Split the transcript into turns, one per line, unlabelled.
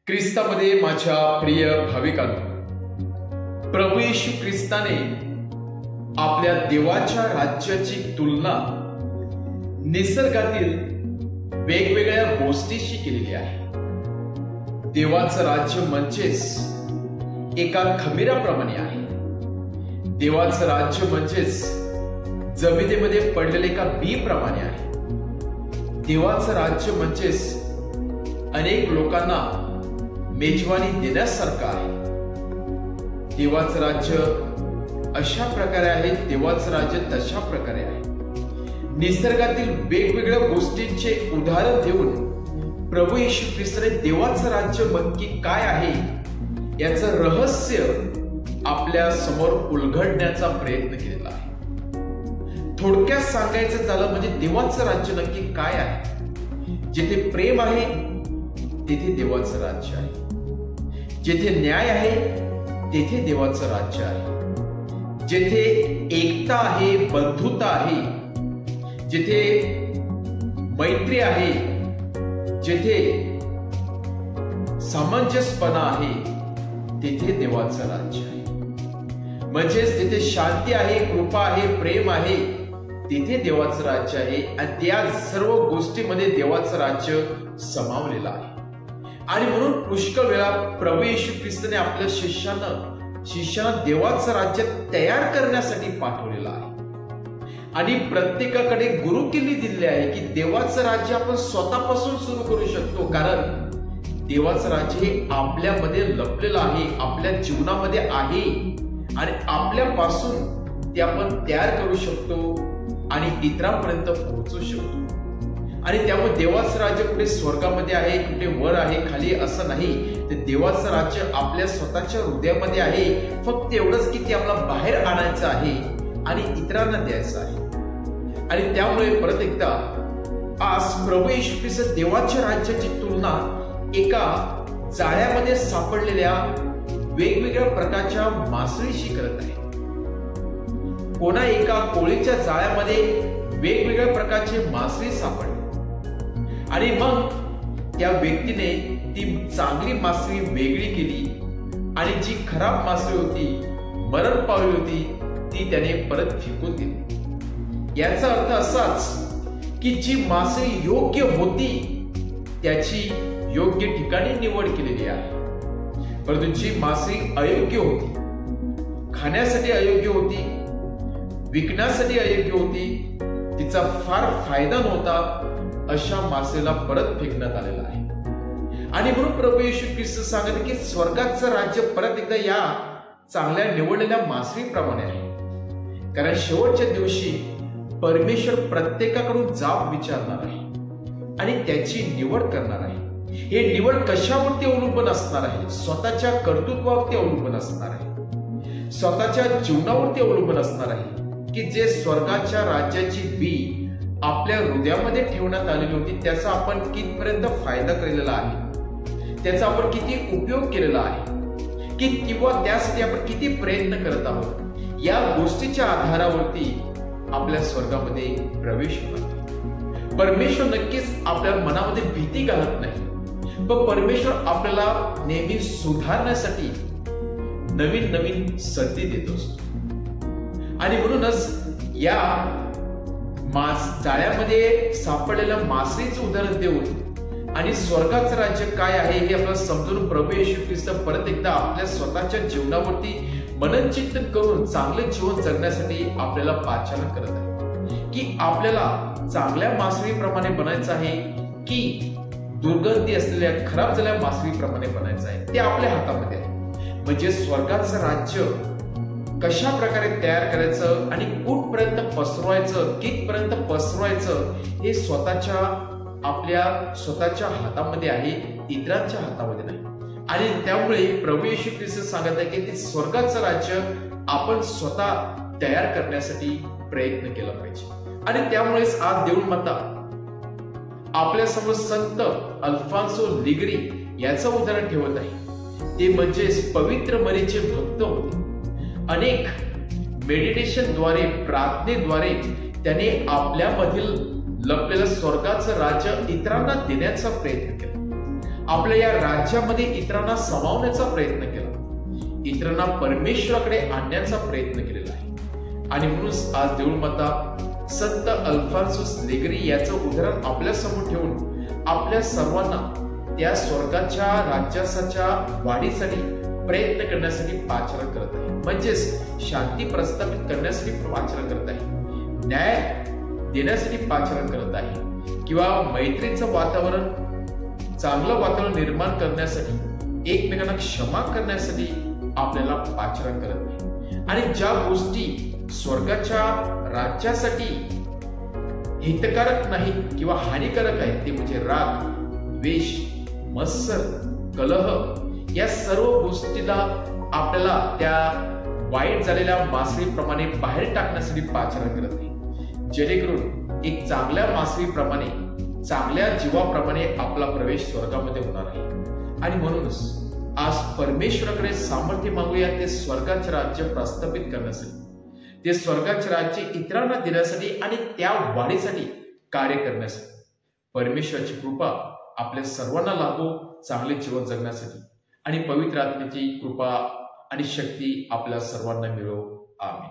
ख्रिस्तामध्ये माझ्या प्रिय भाविकांनो, प्रभू येशू ख्रिस्ताने आपल्या देवाच्या राज्याची तुलना निसर्गातील वेगवेगळ्या गोष्टीशी केलेली आहे। देवाचं राज्य म्हणजेच एका खमीराप्रमाणे आहे। देवाचं राज्य म्हणजेच जमिनीमध्ये पडलेले एका बी प्रमाणे आहे। देवाचं राज्य म्हणजेच अनेक लोकांना मेजवानी देण्यासारखं आहे। देवाचं राज्य अशा प्रकारे आहे, देवाचं राज्य तशा प्रकारे आहे। निसर्गातील वेगवेगळ्या गोष्टींचे उदाहरण देऊन प्रभू येशू ख्रिस्ताने देवाचं राज्य नक्की काय आहे याचं रहस्य आपल्या समोर उलगडण्याचा प्रयत्न केलेला आहे। थोडक्यात सांगायचं झालं म्हणजे देवाचं राज्य नक्की काय आहे। जिथे प्रेम आहे तेथे देवाचं राज्य आहे। जेथे न्याय आहे तेथे देवाचं राज्य आहे। जेथे एकता आहे, बंधुता आहे, जिथे मैत्री आहे, जेथे सामंजस्यपणा आहे तेथे देवाचं राज्य आहे। म्हणजेच जिथे शांती आहे, कृपा आहे, प्रेम आहे तिथे देवाचं राज्य आहे। आणि त्या सर्व गोष्टींमध्ये देवाचं राज्य समावलेलं आहे। आणि म्हणून पुष्कळ वेळा प्रभू येशू ख्रिस्ताने आपल्या शिष्यांना देवाचं राज्य तयार करण्यासाठी पाठवलेलं आहे। आणि प्रत्येकाकडे गुरुकिल्ली दिलेली आहे की देवाचं राज्य आपण स्वतःपासून सुरू करू शकतो, कारण देवाचं राज्य हे आपल्यामध्ये लपलेलं आहे, आपल्या जीवनामध्ये आहे आणि आपल्यापासून ते आपण तयार करू शकतो आणि इतरांपर्यंत पोहोचू शकतो। आणि त्यामुळे देवाचं राज्य कुठे स्वर्गामध्ये आहे, कुठे वर आहे, खाली असं नाही। ते देवाचं राज्य आपल्या स्वतःच्या हृदयामध्ये आहे। फक्त एवढंच की ते आपल्याला बाहेर आणायचं आहे आणि इतरांना द्यायचं आहे। आणि त्यामुळे परत एकदा आज प्रभू येशू ख्रिस्त देवाच्या राज्याची तुलना एका जाळ्यामध्ये सापडलेल्या वेगवेगळ्या प्रकारच्या मासळीशी करत आहे। कोणा एका कोळीच्या जाळ्यामध्ये वेगवेगळ्या प्रकारचे मासळी सापडले आणि मग त्या व्यक्तीने ती चांगली मासळी वेगळी केली आणि जी खराब मासळी होती, मरण पावली होती, ती त्याने परत फेकून दिली। याचा अर्थ असाच की जी मासळी योग्य होती त्याची योग्य ठिकाणी निवड केलेली आहे, परंतु जी मासळी अयोग्य होती, खाण्यासाठी अयोग्य होती, विकण्यासाठी अयोग्य होती, तिचा फार फायदा नव्हता, अशा मासेला परत फेकण्यात आलेला आहे। आणि म्हणून प्रभू येशू ख्रिस्त सांगत की स्वर्गाचं राज्य परत एकदा या चांगल्या निवडलेल्या मासळीप्रमाणे आहे। कारण शेवटच्या दिवशी परमेश्वर प्रत्येकाकडून जाब विचारणार आहे आणि त्याची निवड करणार आहे। हे निवड कशावरती अवलंबून असणार आहे? स्वतःच्या कर्तृत्वावरती अवलंबून असणार आहे, स्वतःच्या जीवनावरती अवलंबून असणार आहे की जे स्वर्गाच्या राज्याची बी आपल्या हृदयामध्ये ठेवण्यात आलेली होती त्याचा आपण कितपर्यंत फायदा केलेला आहे, त्याचा आपण किती उपयोग केलेला आहे, की किंवा त्यासाठी आपण किती प्रयत्न करत आहोत, या गोष्टीच्या आधारावरती आपल्या स्वर्गामध्ये प्रवेश होणार। परमेश्वर नक्कीच आपल्या मनामध्ये भीती घालत नाही, पण परमेश्वर आपल्याला नेहमी सुधारण्यासाठी नवीन नवीन संधी देत असतो। आणि म्हणूनच या जाळ्यामध्ये सापडलेल्या मासळीचं उदाहरण देऊन आणि स्वर्गाचं राज्य काय आहे हे आपल्याला समजून प्रभू येशू ख्रिस्त परत एकदा आपल्या स्वतःच्या जीवनावरती मननचिंतन करून चांगले जीवन जगण्यासाठी आपल्याला पाचारण करत आहे की आपल्याला चांगल्या मासळीप्रमाणे बनायचं आहे की दुर्गंधी असलेल्या खराब झालेल्या मासळीप्रमाणे बनायचं आहे, ते आपल्या हातामध्ये आहे। म्हणजे स्वर्गाचं राज्य कशा प्रकारे तयार करायचं आणि कुठपर्यंत पसरवायचं, कितपर्यंत पसरवायचं हे आपल्या स्वतःच्या हातामध्ये आहे, इतरांच्या हातामध्ये नाही। आणि त्यामुळे प्रभू येशू ख्रिस्त सांगत आहे की ते स्वर्गाचं राज्य आपण स्वतः तयार करण्यासाठी प्रयत्न केला पाहिजे। आणि त्यामुळेच आज देऊळमाता आपल्या समोर संत अल्फान्सो लिगरी याचं उदाहरण ठेवत आहे। ते म्हणजे पवित्र मरीचे भक्त होते। अनेक मेडिटेशनद्वारे, प्रार्थनेद्वारे त्याने आपल्यामधील लपलेलं स्वर्गाचं राज्य इतरांना देण्याचा प्रयत्न केला। आपल्या या राज्यामध्ये इतरांना सामावण्याचा प्रयत्न केला, इतरांना परमेश्वराकडे आणण्याचा प्रयत्न केलेला आहे. आणि म्हणून आज देऊळ माता संत अल्फान्सोस लेगरी याचं उदाहरण आपल्या समोर ठेवून आपल्या सर्वांना त्या स्वर्गाच्या राज्याच्या वाढीसाठी प्रयत्न करण्यासाठी पाचारण करत आहे. म्हणजेच शांती प्रस्थापित करण्यासाठी पाचारण करत आहे, न्याय देण्यासाठी पाचारण करत आहे, किंवा मैत्रीचं वातावरण, चांगलं वातावरण निर्माण करण्यासाठी, एकमेकांना क्षमा करण्यासाठी आपल्याला पाचारण करत आहे. आणि ज्या गोष्टी स्वर्गाच्या राज्यासाठी हितकारक नाही किंवा हानिकारक आहे ते म्हणजे राग, द्वेष, मत्सर, कलह, या सर्व गोष्टीला आपल्याला त्या वाईट झालेल्या मासळीप्रमाणे बाहेर टाकण्यासाठी पाचारण करत आहे, जेणेकरून एक चांगल्या मासळीप्रमाणे, चांगल्या जीवाप्रमाणे आपला प्रवेश स्वर्गामध्ये होणार आहे. आणि म्हणूनच आज परमेश्वराकडे सामर्थ्य मागूया ते स्वर्गाचे राज्य प्रस्थापित करण्यासाठी, ते स्वर्गाचे राज्य इतरांना देण्यासाठी आणि त्या वाढीसाठी कार्य करण्यासाठी. परमेश्वराची कृपा आपल्या सर्वांना लाभो, चांगले जीवन जगण्यासाठी, आणि पवित्र आत्म्याची कृपा आणि शक्ती आपल्या सर्वांना मिळो. आमेन.